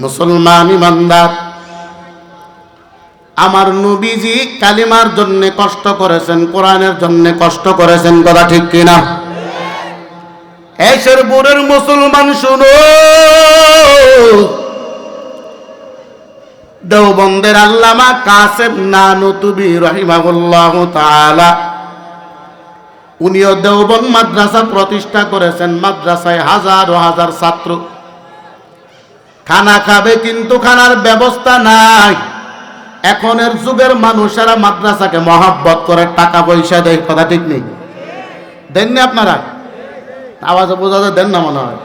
মুসলমান ইমানদার, আমার নবীজি কালিমার জন্য কষ্ট করেছেন, কোরআনের জন্য কষ্ট করেছেন, কথা ঠিক কিনা? এই শেরপুরের মুসলমান শুনো, দেওবন্দের আল্লামা কাসেম নানুতুবি রাহিমাহুল্লাহ তাআলা, উনিও দেওবন্দ মাদ্রাসা প্রতিষ্ঠা করেছেন। মাদ্রাসায় হাজার ও হাজার ছাত্র, খানা খাবে কিন্তু খানার ব্যবস্থা নাই। এখনের যুগের মানুষেরা মাদ্রাসাকে মহব্বত করে, টাকা পয়সা দেয়, কথা ঠিক নেই? দেননি আপনারা? আওয়াজে বোঝা যায় দেন না মনে হয়।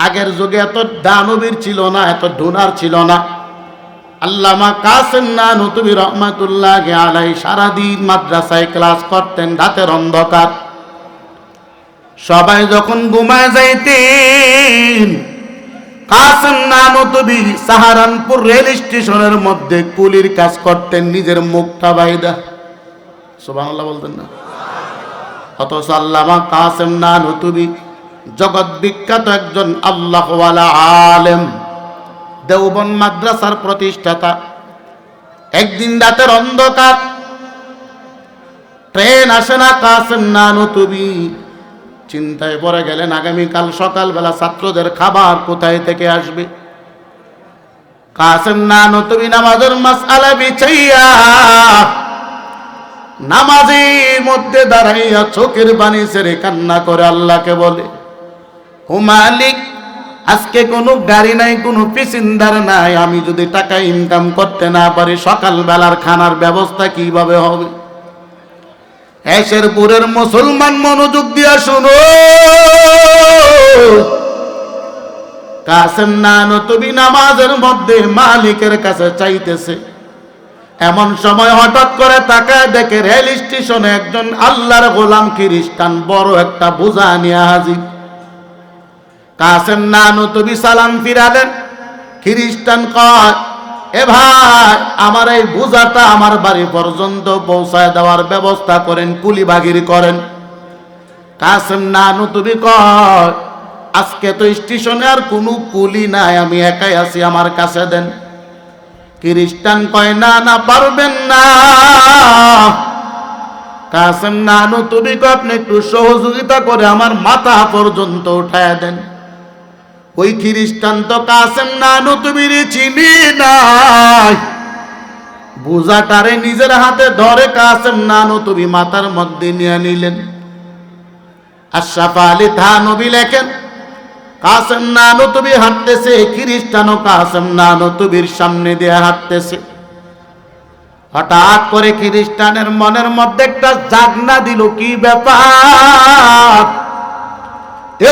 আগের যুগে এত দানবীর ছিল না, এত ডোনার ছিল না। আল্লামা কাসেম নানুতুবি রহমাতুল্লাহি আলাইহি সারাদিন মাদ্রাসায় ক্লাস করতেন, রাতের অন্ধকার। সবাই যখন ঘুমায় যাইতেন, কাসেম নানুতুবি সাহারানপুর রেল স্টেশনের মধ্যে কুলির কাজ করতেন, নিজের মুখটা বাইদা। সুবহানাল্লাহ বলতেন না? অথচ আল্লামা কাসেম নানুতুবি জগৎ বিখ্যাত একজন আল্লাহওয়ালা আলেম, দেওবন্দ মাদ্রাসার প্রতিষ্ঠাতা। একদিন রাতের অন্ধকার, ট্রেন আসে না, কাসেম নানুতুবি চিন্তায় পড়ে গেলেন, আগামীকাল সকালবেলা ছাত্রদের খাবার কোথায় থেকে আসবে। কাসেম নানুতুবি নামাজের মাসআলা বিছাইয়া নামাজের মধ্যে দাঁড়াইয়া চোখের পানি ছেড়ে কান্না করে আল্লাহকে বলে, ও মালিক, আজকে কোনো গাড়ি নাই, কোনো প্যাসেঞ্জার নাই, আমি যদি টাকা ইনকাম করতে না পারি সকালবেলার খানার ব্যবস্থা কিভাবে হবে? শেরপুরের মুসলমান মনোযোগ দিয়া শুনো, কাসেম নানুতুবি নামাজের মধ্যে মালিকের কাছে চাইতেছে। এমন সময় হঠাৎ করে তাকায় দেখে রেল স্টেশনে একজন আল্লাহর গোলাম খ্রিস্টান বড় একটা বোঝা নিয়ে হাজির। কাসেম নানুতুবি সালাম ফিরালেন। খ্রিস্টান কয়, এ ভাই, আমার এই বোঝাটা আমার বাড়ি পর্যন্ত পৌঁছায় দেওয়ার ব্যবস্থা করেন, কুলিবাগির করেন। কাসেম নানুতুবি কয়, আজকে তো স্টেশনে আর কোনো কুলি নাই, আমি একাই আছি, আমার কাছে দেন। খ্রিস্টান কয়, না না, পারবেন না। কাসেম নানুতুবি কয়, আপনি একটু সহযোগিতা করে আমার মাথা পর্যন্ত উঠায় দেন। ওই খ্রিস্টান তো কাসেম নানুতুবির চিনি নাই, বোঝাটারে নিজের হাতে ধরে কাসেম নানুতুবি মাথার মধ্যে নিয়ে নিলেন। আশরাফ আলী থানভী লেখেন, কাসেম নানুতুবি হাঁটতেছে, খ্রিস্টানও কাসেম নানুতুবির সামনে দিয়ে হাঁটতেছে। হঠাৎ করে খ্রিস্টানের মনের মধ্যে একটা জাগনা দিল, কি ব্যাপার,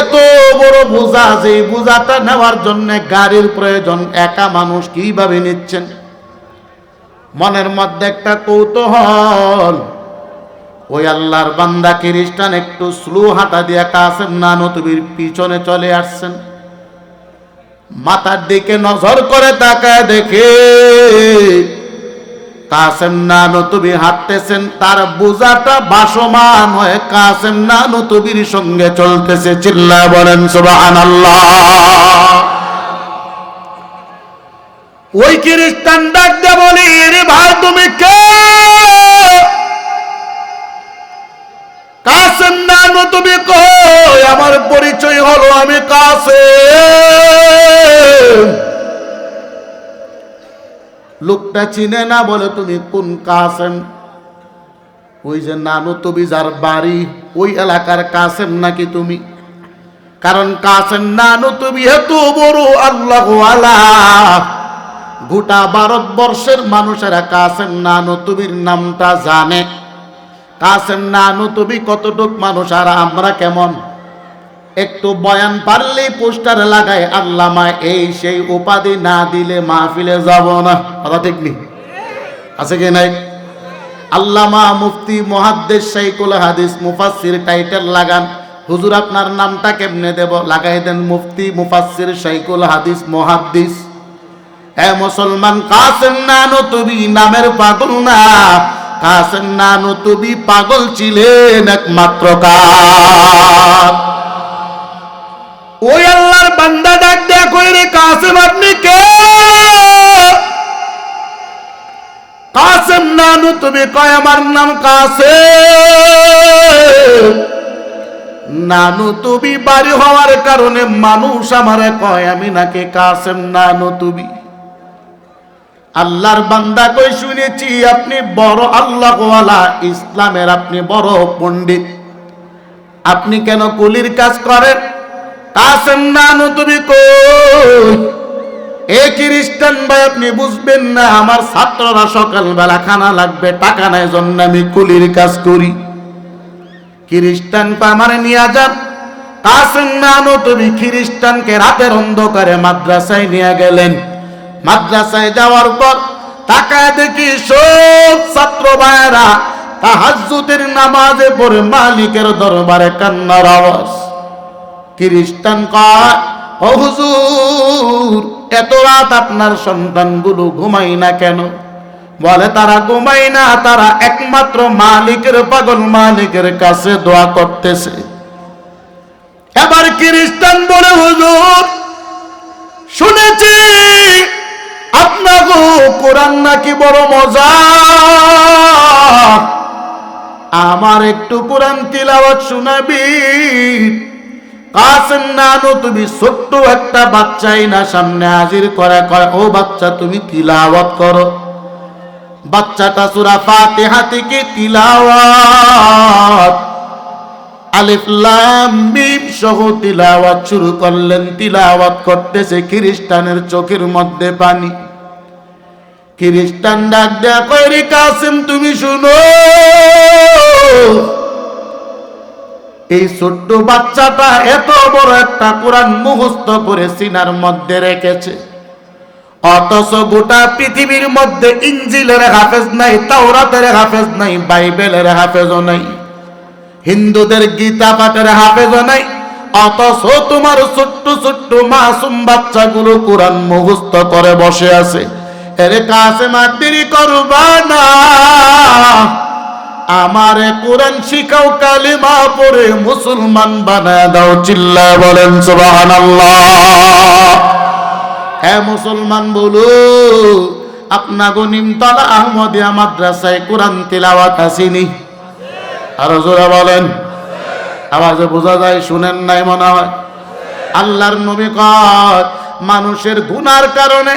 এত বড় বোঝা, যে বোঝাটা নেওয়ার জন্য গাড়ির প্রয়োজন, একা মানুষ কিভাবে নিচ্ছেন? মনের মধ্যে একটা কৌতূহল। ওই আল্লাহর বান্দা খ্রিস্টান একটু স্লো হাঁটা দিয়া কাসেম নানুতুবির পিছনে চলে আসছেন। মাথার দিকে নজর করে তাকায় দেখে কাসেম নানুতুবি হাঁটতেছেন, তার বোঝাটা ভাসমান হয়ে কাসেম নানুতুবির সঙ্গে চলতেছে। চিল্লায় বলেন সুবহানাল্লাহ। ওই খ্রিস্টান ডাক দিয়ে বলি, রে ভাই, তুমি কে? কাসেম নানুতুবি কই, আমার পরিচয় হলো, আমি কাসেম। লোকটা চিনে না, বলে, তুমি কোন কাসেম? ওই যে নানুতুবি যার বাড়ি, ওই এলাকার কাসেম নাকি তুমি? কারণ কাসেম নানুতুবি এত বড় আল্লাহওয়ালা, গোটা ভারতবর্ষের মানুষেরা কাসেম নানুতুবির নামটা জানে। কাসেম নানুতুবি কতটুক মানুষ আর আমরা কেমন? একটু বয়ান পারলেই পোস্টার লাগায়, আল্লামা এই সেই উপাধি না দিলে মাহফিলে যাব না, কথা ঠিক নেই? আছে কি নাই? আল্লামা মুফতি মুহাদ্দিস শাইখুল হাদিস মুফাসসির টাইটেল লাগান। হুজুর আপনার নামটা কেমনে দেব? লাগাই দেন মুফতি মুফাসসির শাইখুল হাদিস মুহাদ্দিস। এ মুসলমান, কাসেম নানুতুবি নামের পাগল না, কাসেম নানুতুবি পাগল ছিলেন একমাত্র কার? ওই আল্লাহর বান্দা ডাক দেয়া কই, রে কাসেম, আপনি কাসেম নানু তুমি, কয় আমার নাম কাসেম। নানু তুমি বাড়ি হওয়ার কারণে মানুষ আমারে কয় আমি নাকি কাসেম নানু তুমি। আল্লাহর বান্দা কই শুনেছি আপনি বড় আল্লাহওয়ালা, ইসলামের আপনি বড় পণ্ডিত, আপনি কেন কুলির কাজ করেন? কাসেম নানু তুমি কই? এ খ্রিস্টান ভাই আপনি বুঝবেন না, আমার ছাত্ররা সকালবেলা খানা লাগবে, টাকা নাই জন্য আমি কুলির কাজ করি। খ্রিস্টান আমারে নিয়ে যান। কাসেম নানু তুমি খ্রিস্টানকে রাতের অন্ধকারে মাদ্রাসায় নিয়ে গেলেন। মাদ্রাসায় যাওয়ার পর তাকায় দেখি সব ছাত্র ভাইয়েরা তাহাজ্জুদের নামাজে পড়ে মালিকের দরবারে কান্নার আওয়াজ। খ্রিস্টান কয়, ও হুজুর এত রাত আপনার সন্তানগুলো ঘুমাই না কেন? বলে তারা ঘুমাই না, তারা একমাত্র মালিকের পাগল, মালিকের কাছে দোয়া করতেছে। এবার খ্রিস্টান বলে, হুজুর শুনেছি আপনাকে কোরআন নাকি বড় মজা, আমার একটু কোরআন তিলাওয়াত শোনাবি? কাসেম নানু তুমি ছোট্ট একটা বাচ্চাই না সামনে হাজির করে, কয় ও বাচ্চা তুমি তিলাওয়াত করো। বাচ্চাটা সূরা ফাতিহা থেকে তিলাওয়াত আলিফ লাম মিম সহ তিলাওয়াত শুরু করলেন। তিলাওয়াত করতেছে, খ্রিস্টানের চোখের মধ্যে পানি। খ্রিস্টান ডাক দেয়া কয়, রে কাসেম তুমি শুনো, এই ছোট্ট বাচ্চাটা এত বড় একটা কোরআন মুখস্থ করে সিনার মধ্যে রেখেছে, অথচ গোটা পৃথিবীর মধ্যে ইনজিলের হাফেজ নাই, তাওরাতের হাফেজ নাই, বাইবেলের হাফেজও নাই, হিন্দুদের গীতা পাঠের হাফেজও নাই, অথচ তোমার ছোট্ট ছোট্ট মাসুম বাচ্চাগুলো কোরআন মুখস্থ করে বসে আছে। এরে কাসেম আর দেরি করবা না, আমারে কোরআন শিখাও, কালিমা পড়ে মুসলমান বানায় দাও। চিল্লায় বলেন সুবহানাল্লাহ। হ্যাঁ মুসলমান বলো, আপনা গনিমতলা আহমদিয়া মাদ্রাসায় কোরআন তিলাওয়াত আসেনি? আরো জোরে বলেন, আওয়াজে বোঝা যায় শুনেন নাই মনে হয়। আল্লাহর নবী কয়, মানুষের গুনার কারণে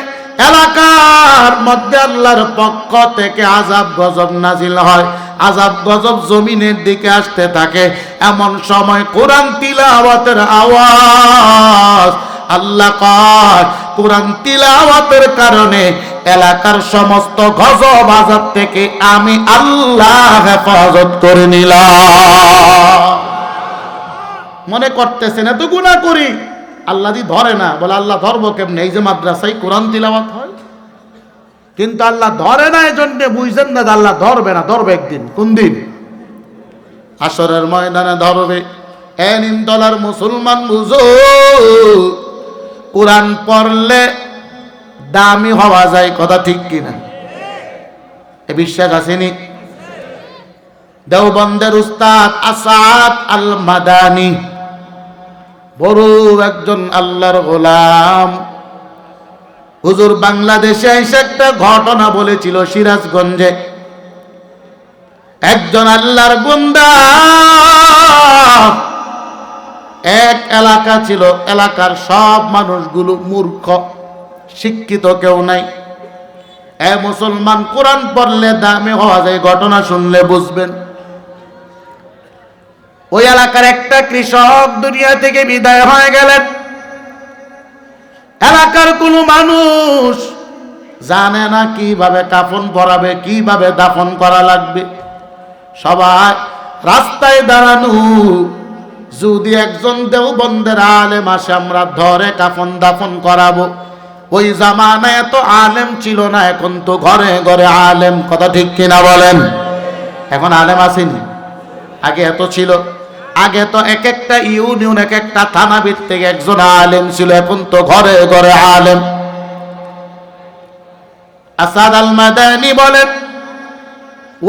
এলাকার মধ্যে আল্লাহর পক্ষ থেকে আযাব গজব নাজিল হয়, আযাব গজব জমিনের দিকে আসতে থাকে। এমন সময় কোরআন তিলাওয়াতের আওয়াজ, আল্লাহ কয় কোরআন তিলাওয়াতের কারণে এলাকার সমস্ত গজব আযাব থেকে আমি আল্লাহ হেফাজত করে নিলাম। মনে করতেছেন এত গুনাহ করি, আল্লাহ দি ধরে না। বলে আল্লাহ ধরবো কেমনে? এই যে মাদ্রাসায় কোরআন তিলাওয়াত হয়, কিন্তু আল্লাহ ধরে না। এই জন্য বুঝছেন না আল্লাহ ধরবে না, ধরবে একদিন। কোন দিন? হাশরের ময়দানে ধরবে। এ নিমতলার মুসলমান বুঝো, কোরআন পড়লে দামি হওয়া যায়, কথা ঠিক কিনা? এ বিশ্বাস আসেনি? দেওবন্দের উস্তাদ আসাদ আল মাদানী বড় একজন আল্লাহর গোলাম, হুজুর বাংলাদেশে এসে একটা ঘটনা বলেছিল। সিরাজগঞ্জে একজন আল্লাহর বান্দা, এক এলাকা ছিল, এলাকার সব মানুষগুলো মূর্খ, শিক্ষিত কেউ নাই। এ মুসলমান, কোরআন পড়লে দামি হওয়া যায়, ঘটনা শুনলে বুঝবেন। ওই এলাকার একটা কৃষক দুনিয়া থেকে বিদায় হয়ে গেলেন। এলাকার কোনো মানুষ জানে না কিভাবে কাফন পরাবে, কিভাবে দাফন করা লাগবে। সবাই রাস্তায় দাঁড়ানো, যদি একজন দেওবন্দের আলেম আসে আমরা ধরে কাফন দাফন করাবো। ওই জামানায় এত আলেম ছিল না, এখন তো ঘরে ঘরে আলেম, কথা ঠিক কিনা বলেন? এখন আলেম আসেনি, আগে এত ছিল। আগে তো এক একটা ইউনিয়ন, এক একটা থানা ভিত্তিক একজন আলেম ছিল, এখন তো ঘরে ঘরে আলেম। আসাদ আল মাদানী বলেন,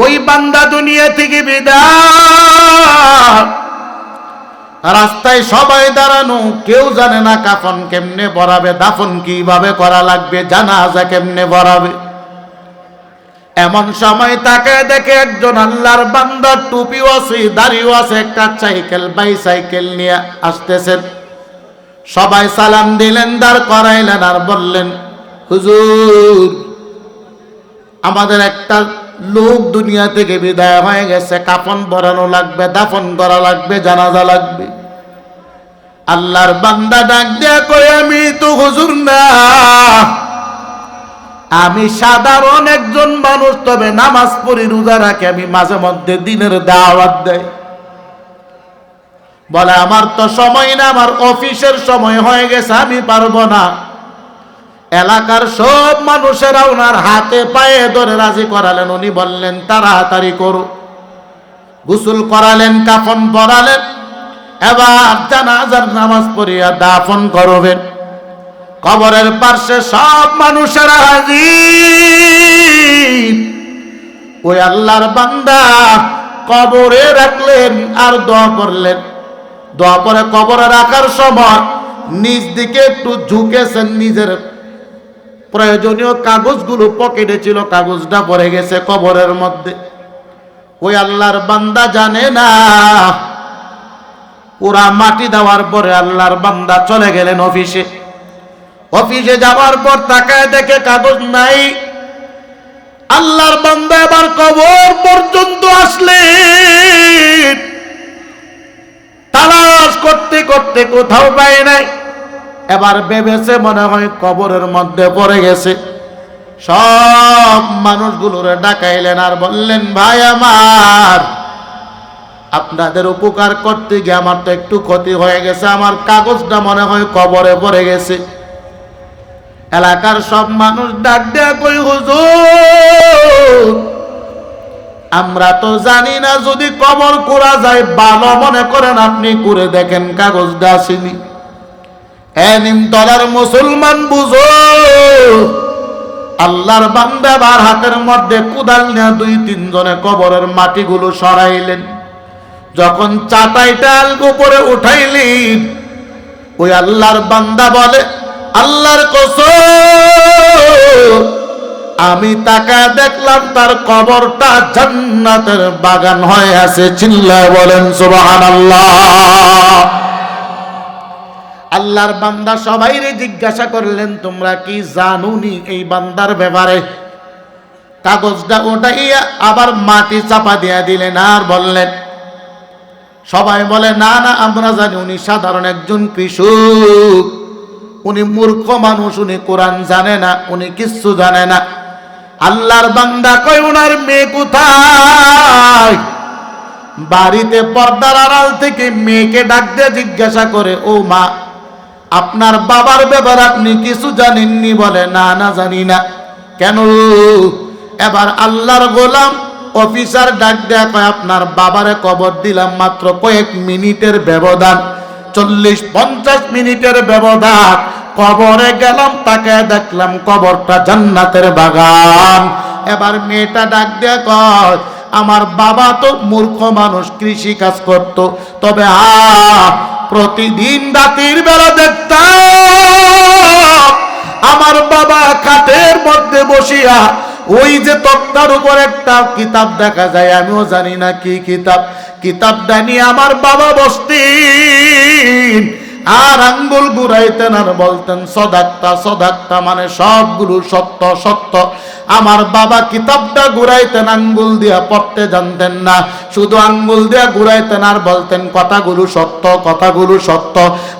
ওই বান্দা দুনিয়া থেকে বিদায়, রাস্তায় সবাই দাঁড়ানো, কেউ জানে না কাফন কেমনে পরাবে, দাফন কিভাবে করা লাগবে, জানাজা কেমনে পরাবে। এমন সময় তাকে দেখে একজন আল্লাহর বান্দা, টুপিও আছে, দাড়িও আছে, একটা সাইকেল বাইসাইকেল নিয়ে আসতেছেন। সবাই সালাম দিলেন, দাঁড় করাইলেন আর বললেন, হুজুর, আমাদের একটা লোক দুনিয়া থেকে বিদায় হয়ে গেছে, কাফন পরানো লাগবে, দাফন করা লাগবে, জানাজা লাগবে। আল্লাহর বান্দা ডাক দেয়া কয়, আমি তো হুজুর না, আমি সাধারণ একজন মানুষ, তবে নামাজ পড়ি, রোজা রাখি, আমি মাঝে মধ্যে দিনের দাওয়াত দেই। বলে, আমার তো সময় না, আমার অফিসের সময় হয়ে গেছে, আমি পারবো না। এলাকার সব মানুষেরা ওনার হাতে পায়ে ধরে রাজি করালেন। উনি বললেন, তাড়াতাড়ি করো। গোসল করালেন, কাফন পরালেন, এবার জানাজার নামাজ পড়িয়া দাফন করবেন। কবরের পাশে সব মানুষেরা হাজির। ওই আল্লাহর বান্দা কবরে রাখলেন আর দোয়া করলেন। দোয়া করে কবরে রাখার সময় নিজ দিকে একটু ঝুঁকেছেন, নিজের প্রয়োজনীয় কাগজগুলো পকেটে ছিল, কাগজটা পড়ে গেছে কবরের মধ্যে। ওই আল্লাহর বান্দা জানে না। পুরা মাটি দেওয়ার পরে আল্লাহর বান্দা চলে গেলেন অফিসে। অফিসে যাওয়ার পর তাকায় দেখে কাগজ নাই। আল্লাহর বান্দা এবার কবর পর্যন্ত আসলেন, তালাশ করতে করতে কোথাও পায় নাই। এবার ভেবেছে মনে হয় কবরের মধ্যে পড়ে গেছে। সব মানুষগুলোরে ডাকাইলেন আর বললেন, ভাই আমার, আপনাদের উপকার করতে গিয়ে আমার তো একটু ক্ষতি হয়ে গেছে, আমার কাগজটা মনে হয় কবরে পড়ে গেছে। এলাকার সব মানুষ ডাক দেয়া কই, হুজুর, আমরা তো জানি না, যদি কবর করা যায় ভালো মনে করেন, আপনি করে দেখেন কাগজটা আসেনি। নিমতলার মুসলমান বুঝো, আল্লাহর বান্দা বার হাতের মধ্যে কুদাল নিয়ে 2-3 জনে কবরের মাটিগুলো সরাইলেন। যখন চাটাইটা উপরে উঠাইলেন, ওই আল্লাহর বান্দা বলে, আল্লাহর কসম, আমি তাকা দেখলাম তার কবরটা জান্নাতের বাগান হয়ে আছে। চিল্লায় বলেন সুবহানাল্লাহ। আল্লাহর বান্দা সবাইরে জিজ্ঞাসা করলেন, তোমরা কি জানুনি এই বান্দার ব্যাপারে? কাগজটা ওটাইয়া আবার মাটি চাপা দিয়া দিলেন আর বললেন, সবাই বলে, না না, আমরা জানি উনি সাধারণ একজন কৃষক, উনি মূর্খ মানুষ, উনি কোরআন জানে না, উনি কিচ্ছু জানে না। আল্লাহর বান্দা কয়, ওনার মেয়ে কোথায়? বাড়িতে পর্দার আড়াল থেকে মেয়েকে ডাক দিয়ে জিজ্ঞাসা করে, ও মা, আপনার বাবার ব্যাপারে আপনি কিছু জানেননি? বলে, না না, জানি না। কেন? এবার আল্লাহর গোলাম অফিসার ডাক দেয়া কয়, আপনার বাবারে কবর দিলাম মাত্র কয়েক মিনিটের ব্যবধান, 40-50 মিনিটের ব্যবধান। কবরে গেলাম, তাকে দেখলাম কবরটা জান্নাতের বাগান। এবার মেয়েটা ডাক দেয়া কয়, আমার বাবা তো মূর্খ মানুষ, কৃষি কাজ করত, তবে প্রতিদিন রাতের বেলা দেখতাম আমার বাবা খাটের মধ্যে বসিয়া ওই যে তক্তার উপর একটা কিতাব দেখা যায়, আমিও জানি না কি কিতাব, কিতাবটা নিয়ে আমার বাবা বসতেন আর আঙ্গুল ঘুরাইতেন আর বলতেন, সদাক্তা সদাক্তা, মানে সবগুলো সত্য সত্য। আমার বাবা কিতাবটা ঘুরাইতেন, আঙ্গুল দিয়া পড়তে জানতেন না, শুধু আঙ্গুল দিয়া ঘুরাইতেন আর বলতেন, কথাগুলো সত্য, কথাগুলো সত্য,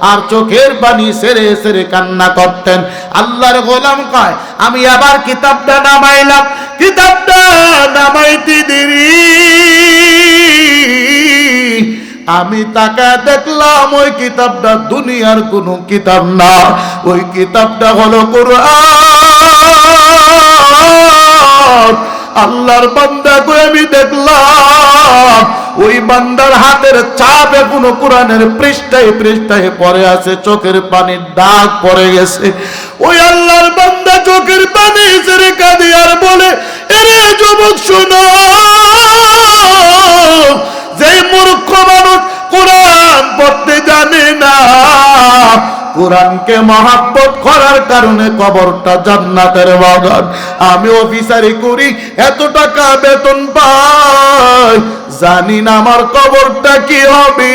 আর চোখের পানি সেরে সেরে কান্না করতেন। আল্লাহর গোলাম কয়, আমি আবার কিতাবটা নামাইলাম, কিতাবটা নামাইতে দেরি, আমি তাকে দেখলাম ওই কিতাবটা দুনিয়ার কোনো কিতাব না, ওই কিতাবটা হলো কুরআন। আল্লাহর বান্দা কই, আমি দেখলাম ওই বান্দার হাতের চাপ এখনো কোরআনের পৃষ্ঠায় পৃষ্ঠায় পড়ে আছে, চোখের পানির দাগ পড়ে গেছে। ওই আল্লাহর বান্দা চোখের পানি ছেড়ে কাঁদে আর বলে, এরে যুবক শোনো, যে মূর্খ মানুষ কোরআন পড়তে জানে না, কোরআনকে মহব্বত করার কারণে কবরটা জান্নাতের বাগান। আমি অফিসারি করি, এত টাকা বেতন পাই, জানি না আমার কবরটা কি হবে।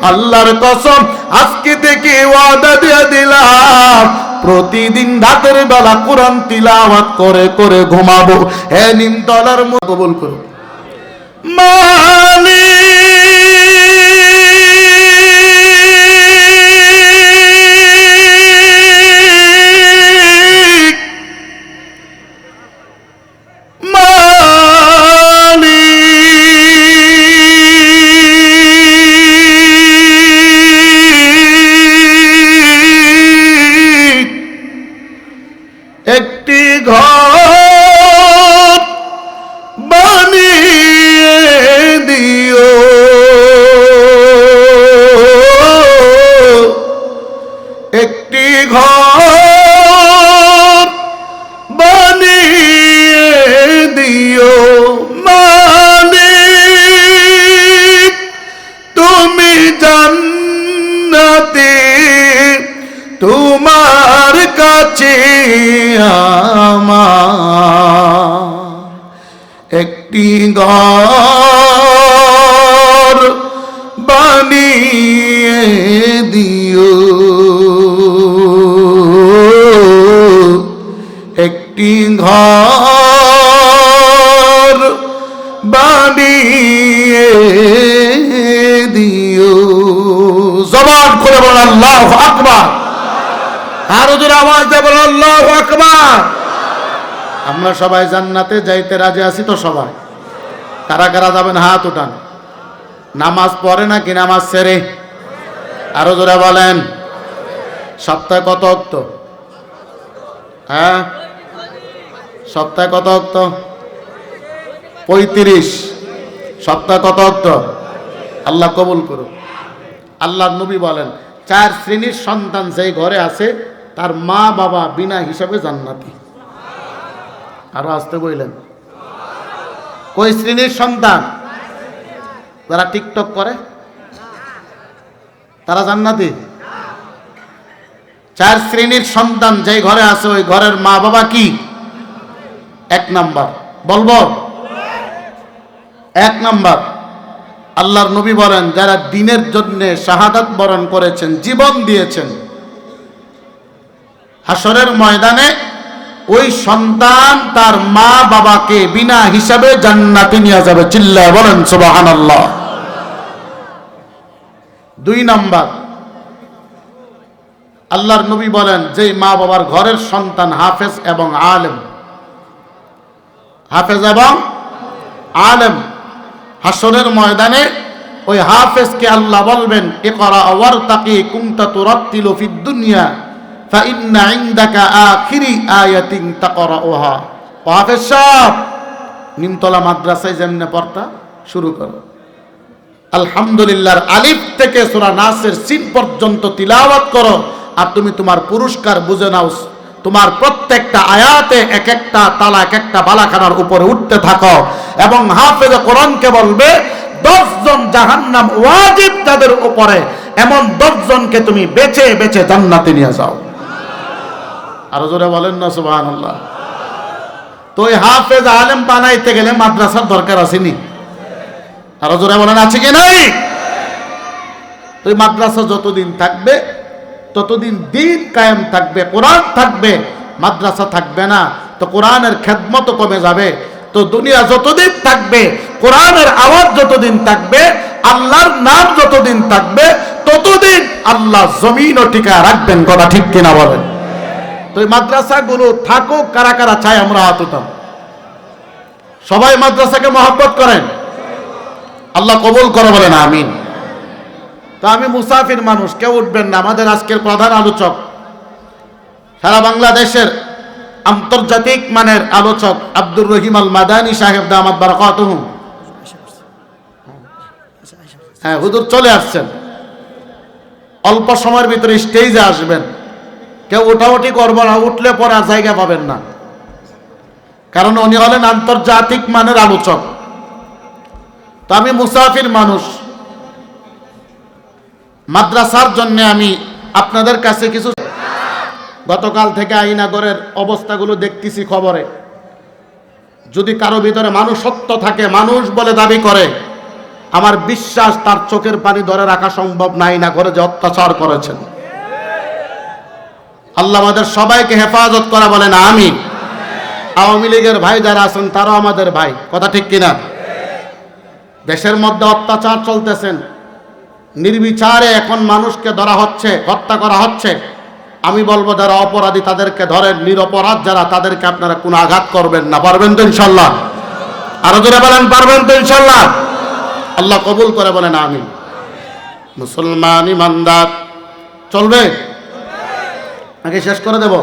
আল্লাহর কসম, আজকে থেকে ওয়াদা দিয়ে দিলাম, প্রতিদিন রাতের বেলা কোরআন তিলাওয়াত করে করে ঘুমাবো। হে নিমতলার মতো কবুল করো। একটি ঘর বানিয়ে দিও, একটি ঘর বানিয়ে দিও মালিক, তুমি জান্নাতে তোমার কাছে আমার একটি ঘর বানিয়ে দিও, একটি ঘর বানিয়ে দিও। জবান খুলে বল আল্লাহু আকবার। আরো জোরে আওয়াজ দিয়ে বল আল্লাহু আকবার। আমরা সবাই জান্নাতে যাইতে রাজি আছি তো? সবাই কারা কারা যাবেন হাত উঠান। নামাজ পড়ে নাকি নামাজ ছেড়ে? আরো জোরে বলেন। সপ্তাহে কত ওয়াক্ত? হ্যাঁ, সপ্তাহে কত ওয়াক্ত? 35। সপ্তাহে কত ওয়াক্ত? আল্লাহ কবুল করুন। আল্লাহর নবী বলেন, 4 শ্রেণীর সন্তান যেই ঘরে আছে তার মা বাবা বিনা হিসাবে জান্নাতি। আরো আসতে বললেন, কই শ্রেণীর সন্তান? যারা টিকটক করে তারা জান্নাতি। 4 শ্রেণীর সন্তান যেই ঘরে আছে ওই ঘরের মা বাবা কি? 1 নাম্বার বলবো, 1 নাম্বার আল্লাহর নবী বলেন, যারা দ্বীনের জন্য শাহাদাত বরণ করেছেন, জীবন দিয়েছেন, হাসরের ময়দানে ওই সন্তান তার মা বাবাকে বিনা হিসাবে জান্নাতে নিয়ে যাবে। চিল্লায় বলেন সুবহানাল্লাহ। 2 নাম্বার আল্লাহর নবী বলেন, যে মা বাবার ঘরের সন্তান হাফেজ এবং আলেম, হাফেজ এবং আলেম, হাসরের ময়দানে ওই হাফেজকে আল্লাহ বলবেন, ইকরা ওয়ারতাকি কুনতা তুরাত্তিলু ফিদ দুনিয়া ফাইন্না ইনদাকা আখিরি আয়াতিন তাকরাউহা। ও হাফেজ সাহেব, নিমতলা মাদ্রাসায় যেমনে পড়তা শুরু করো, আলহামদুলিল্লাহর আলিফ থেকে সূরা নাসের সিন পর্যন্ত তিলাওয়াত করো, আর তুমি তোমার পুরস্কার বুঝে নাও। তোমার প্রত্যেকটা আয়াতে এক একটা তালা, এক একটা বালাখানার উপরে উঠতে থাকো। এবং হাফেজ কোরআনকে বলবে, 10 জন জাহান্নাম ওয়াজিব তাদের উপরে, এমন 10 জনকে তুমি বেছে বেছে জান্নাতে নিয়ে যাও। আরো জোরে বলেন না সুবহানাল্লাহ। তো এই হাফেজ আলেম বানাইতে গেলে মাদ্রাসার দরকার আসেনি? আরো জোরে বলেন আছে কি নাই? তো এই মাদ্রাসা যতদিন থাকবে ততদিন দ্বীন কায়েম থাকবে, কোরআন থাকবে, মাদ্রাসা থাকবে না তো কোরআনের খেদমত কমে যাবে। তো দুনিয়া যতদিন থাকবে, কোরআনের আওয়াজ যতদিন থাকবে, আল্লাহর নাম যতদিন থাকবে, ততদিন আল্লাহ জমিন ও টিকায় রাখবেন। কথা ঠিক কিনা বলেন? তো এই মাদ্রাসাগুলো থাকুক, কারা কারা চায় আমরা হাত উঠান। সবাই মাদ্রাসাকে মহব্বত করেন, আল্লাহ কবুল করে বলেন আমিন। তো আমি মুসাফির মানুষ, কেউ উঠবেন না। আমাদের আজকের প্রধান আলোচক, সারা বাংলাদেশের আন্তর্জাতিক মানের আলোচক আব্দুর রহিম আল মাদানী সাহেব দামাত বারাকাতুহু। হ্যাঁ, হুজুর চলে আসছেন, অল্প সময়ের ভিতরে স্টেজে আসবেন। কেউ উঠাউঠি করবো না, উঠলে পরে আর জায়গা পাবেন না, কারণ উনি হলেন আন্তর্জাতিক মানের আলোচক। তো আমি মুসাফির মানুষ, মাদ্রাসার জন্য আমি আপনাদের কাছে কিছু গতকাল থেকে আইনাগরের অবস্থাগুলো দেখতেছি খবরে। যদি কারো ভিতরে মানুষত্ব থাকে, মানুষ বলে দাবি করে, আমার বিশ্বাস তার চোখের পানি ধরে রাখা সম্ভব নাই না করে যে অত্যাচার করেছেন। আল্লাহ আমাদের সবাইকে হেফাজত করা বলেন আমিন। আওয়ামী লীগের ভাই যারা আছেন তারাও আমাদের ভাই, কথা ঠিক কিনা? দেশের মধ্যে অত্যাচার চলতেছেন, নির্বিচারে এখন মানুষকে ধরা হচ্ছে, হত্যা করা হচ্ছে। আমি বলবো যারা অপরাধী তাদেরকে ধরেন, নিরপরাধ যারা তাদেরকে আপনারা কোনো আঘাত করবেন না। পারবেন তো ইনশাল্লাহ? আরো জোরে বলেন পারবেন তো ইনশাল্লাহ? আল্লাহ কবুল করে বলেন আমিন। মুসলমান ইমানদার চলবে নাকি শেষ করে দেব?